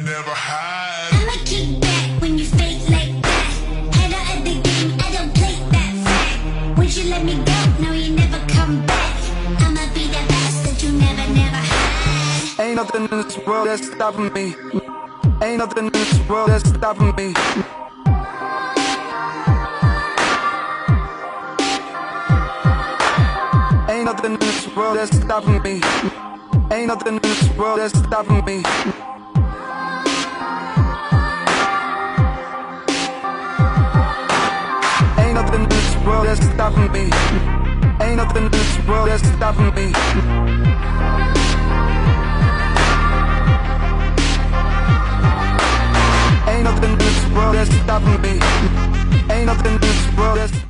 never hide. I'ma kick back when you fake like that. Head out of the game, I don't play that fact. Once you let me go, no you never come back. I'ma be the best that you never had. Ain't nothing in this world that's stopping me. Ain't nothing in this world that's stopping me. Ain't nothing in this world that's stopping me. Ain't nothing in this world that's stopping me. Ain't nothing in this world that's stopping me. Ain't nothing in this world that's stopping me. Ain't nothing in this world that's stopping me. Ain't nothing in this world that's